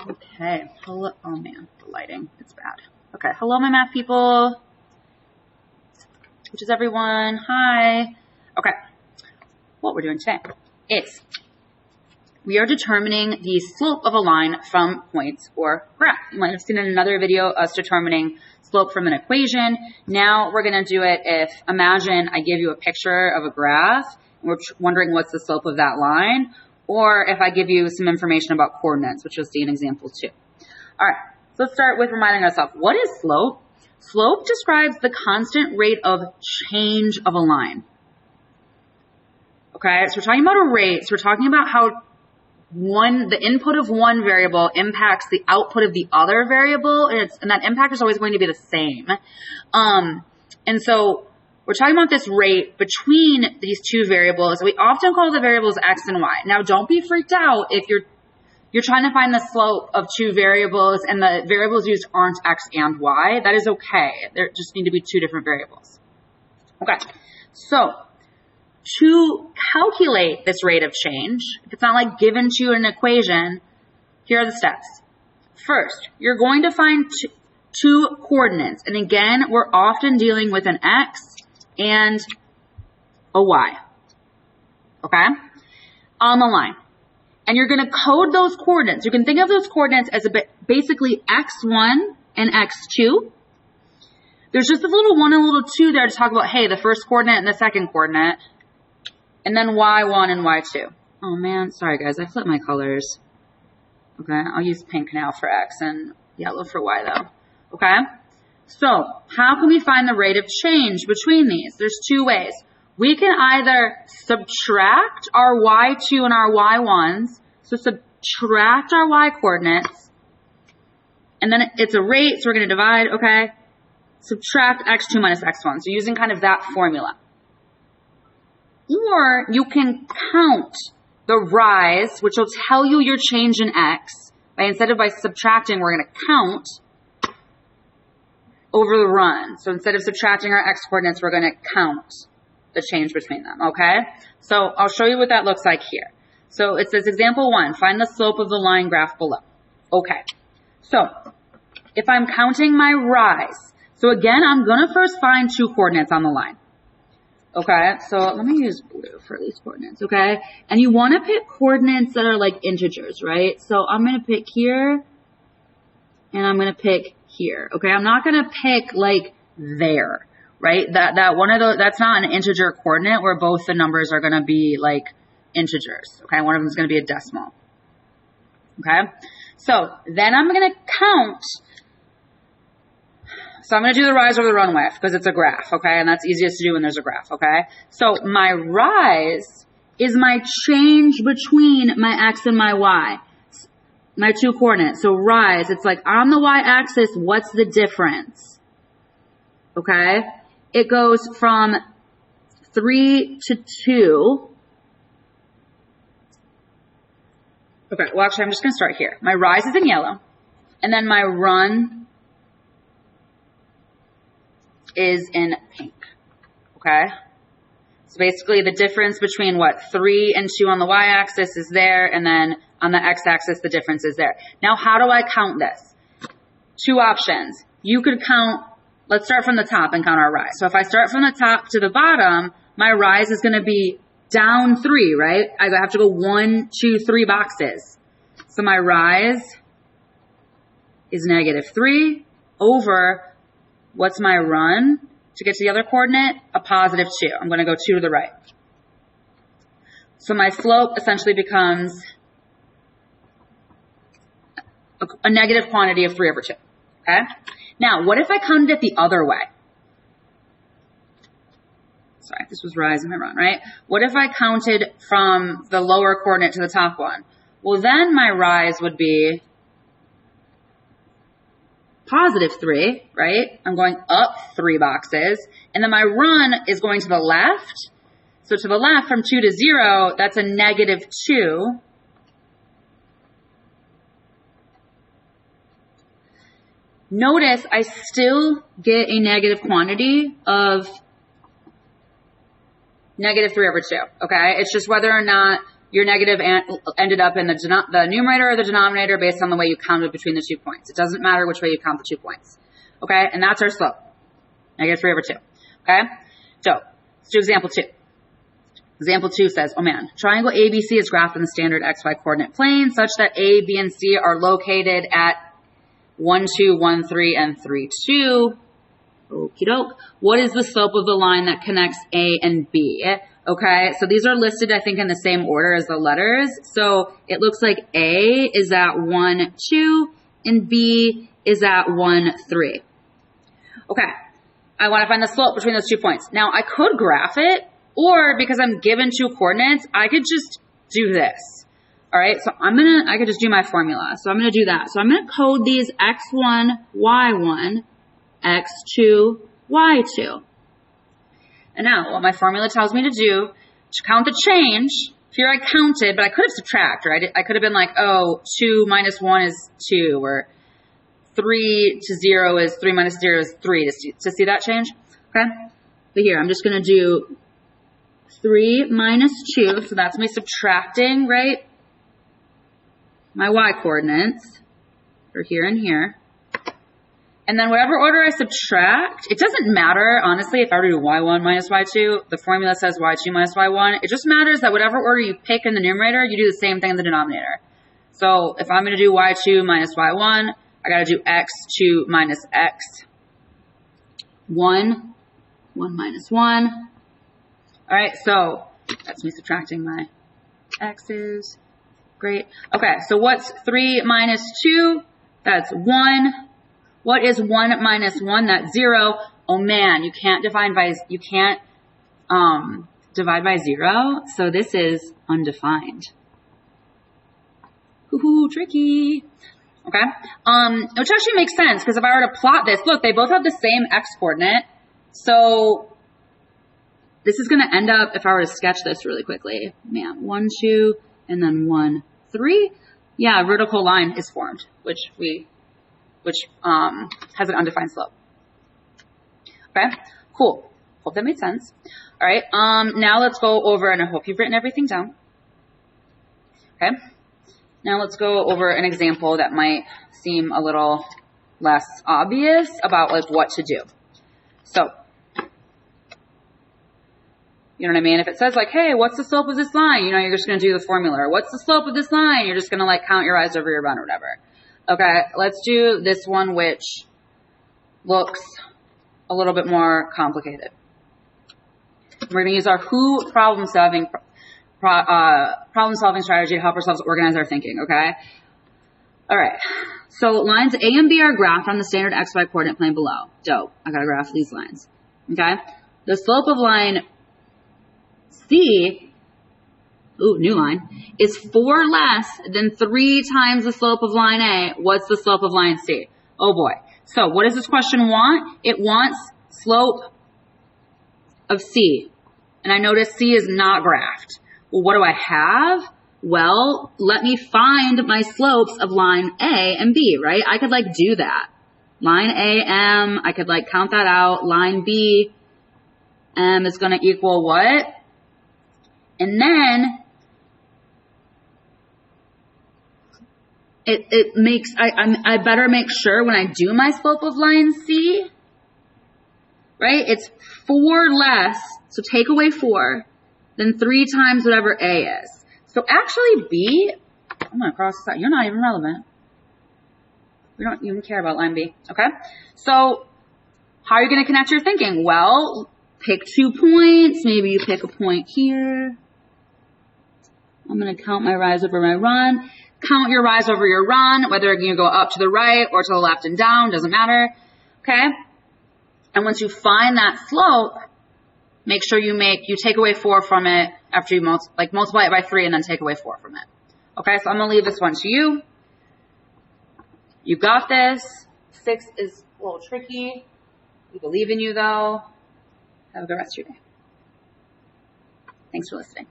Okay. Hello. Oh man, the lighting. It's bad. Okay. Hello, my math people. Which is everyone. Hi. Okay. What we're doing today is we are determining the slope of a line from points or graph. You might have seen in another video us determining slope from an equation. Now we're going to do it if, imagine I give you a picture of a graph and we're wondering what's the slope of that line, or if I give you some information about coordinates, which you'll see in example 2. All right, so let's start with reminding ourselves, what is slope? Slope describes the constant rate of change of a line. Okay, so we're talking about a rate, so we're talking about how the input of one variable impacts the output of the other variable, and that impact is always going to be the same. And so we're talking about this rate between these two variables. We often call the variables x and y. Now, don't be freaked out if you're trying to find the slope of two variables and the variables used aren't x and y. That is okay. There just need to be two different variables. Okay, so to calculate this rate of change, if it's not like given to you in an equation, here are the steps. First, you're going to find two coordinates. And again, we're often dealing with an x and a y, okay, on the line. And you're going to code those coordinates. You can think of those coordinates as basically x1 and x2. There's just a little 1 and a little 2 there to talk about, hey, the first coordinate and the second coordinate. And then y1 and y2. Oh man, sorry guys, I flipped my colors. Okay, I'll use pink now for x and yellow for y though. Okay, so how can we find the rate of change between these? There's two ways. We can either subtract our y2 and our y1s, so subtract our y coordinates, and then it's a rate, so we're going to divide, okay? Subtract x2 minus x1, so using kind of that formula. Or you can count the rise, which will tell you your change in x. Instead of by subtracting, we're going to count over the run. So instead of subtracting our x coordinates, we're going to count the change between them, okay? So I'll show you what that looks like here. So it says example 1, find the slope of the line graph below. Okay, so if I'm counting my rise, so again, I'm going to first find two coordinates on the line. Okay, so let me use blue for these coordinates, okay? And you want to pick coordinates that are like integers, right? So I'm going to pick here, and I'm going to pick here, okay? I'm not going to pick like there, right? That one of those, that's not an integer coordinate where both the numbers are going to be like integers, okay? One of them is going to be a decimal, okay? So then I'm going to count. So I'm going to do the rise over the run width because it's a graph, okay? And that's easiest to do when there's a graph, okay? So my rise is my change between my x and my y, my two coordinates. So rise, it's like on the y-axis, what's the difference? Okay? It goes from 3 to 2. Okay, well actually I'm just going to start here. My rise is in yellow, and then my run is in pink, okay? So basically the difference between 3 and 2 on the y-axis is there, and then on the x-axis the difference is there. Now how do I count this? Two options. You could count, let's start from the top and count our rise. So if I start from the top to the bottom, my rise is going to be down 3, right? I have to go 1, 2, 3 boxes. So my rise is -3 over, what's my run to get to the other coordinate? A +2. I'm going to go 2 to the right. So my slope essentially becomes a negative quantity of 3 over 2. Okay? Now, what if I counted it the other way? Sorry, this was rise and my run, right? What if I counted from the lower coordinate to the top one? Well, then my rise would be +3, right? I'm going up 3 boxes. And then my run is going to the left. So to the left from 2 to 0, that's a -2. Notice I still get a negative quantity of -3 over 2, okay? It's just whether or not your negative ended up in the numerator or the denominator based on the way you counted between the 2 points. It doesn't matter which way you count the 2 points. Okay, and that's our slope. Negative 3 over 2. Okay, so let's do example 2. Example 2 says, oh man, triangle ABC is graphed in the standard XY coordinate plane such that A, B, and C are located at 1, 2, 1, 3, and 3, 2. Okie doke. What is the slope of the line that connects A and B? Okay, so these are listed, I think, in the same order as the letters. So it looks like A is at 1, 2, and B is at 1, 3. Okay, I want to find the slope between those 2 points. Now, I could graph it, or because I'm given 2 coordinates, I could just do this. All right, so I could just do my formula. So I'm going to do that. So I'm going to code these x1, y1, x2, y2. And now what my formula tells me to do, to count the change, here I counted, but I could have subtracted, right? I could have been like, oh, 2 minus 1 is 2, or 3 to 0 is 3 minus 0 is 3, to see that change, okay? But here, I'm just going to do 3 minus 2, so that's me subtracting, right, my y coordinates for here and here. And then whatever order I subtract, it doesn't matter, honestly, if I were to do y1 minus y2, the formula says y2 minus y1. It just matters that whatever order you pick in the numerator, you do the same thing in the denominator. So if I'm going to do y2 minus y1, I got to do x2 minus x. 1 minus 1. All right, so that's me subtracting my x's. Great. Okay, so what's 3 minus 2? That's 1. What is 1 minus 1? That's 0. Oh man, you can't divide by 0. So this is undefined. Ooh, tricky. Okay. Which actually makes sense because if I were to plot this, look, they both have the same x coordinate. So this is going to end up, if I were to sketch this really quickly, man, 1, 2, and then 1, 3. Yeah, a vertical line is formed, which has an undefined slope. Okay, cool. Hope that made sense. All right, now let's go over, and I hope you've written everything down. Okay, now let's go over an example that might seem a little less obvious about like what to do. So, you know what I mean? If it says like, hey, what's the slope of this line? You know, you're just going to do the formula. Or what's the slope of this line? You're just going to like count your eyes over your run or whatever. Okay, let's do this one, which looks a little bit more complicated. We're going to use our WHO problem solving strategy to help ourselves organize our thinking, okay? All right, so lines A and B are graphed on the standard XY coordinate plane below. Dope, I got to graph these lines, okay? The slope of line C, ooh, new line, is 4 less than 3 times the slope of line A. What's the slope of line C? Oh boy. So what does this question want? It wants slope of C. And I notice C is not graphed. Well, what do I have? Well, let me find my slopes of line A and B, right? I could like do that. Line A, M, I could like count that out. Line B, M is going to equal what? And then it makes, I better make sure when I do my slope of line C, right? It's 4 less, so take away 4, than 3 times whatever A is. So actually B, I'm going to cross this out. You're not even relevant. We don't even care about line B, okay? So how are you going to connect your thinking? Well, pick 2 points. Maybe you pick a point here. I'm going to count my rise over my run. Count your rise over your run, whether you go up to the right or to the left and down, doesn't matter, okay? And once you find that slope, make sure you take away 4 from it after you multiply it by 3 and then take away 4 from it. Okay, so I'm going to leave this one to you. You got this. 6 is a little tricky. We believe in you though. Have a good rest of your day. Thanks for listening.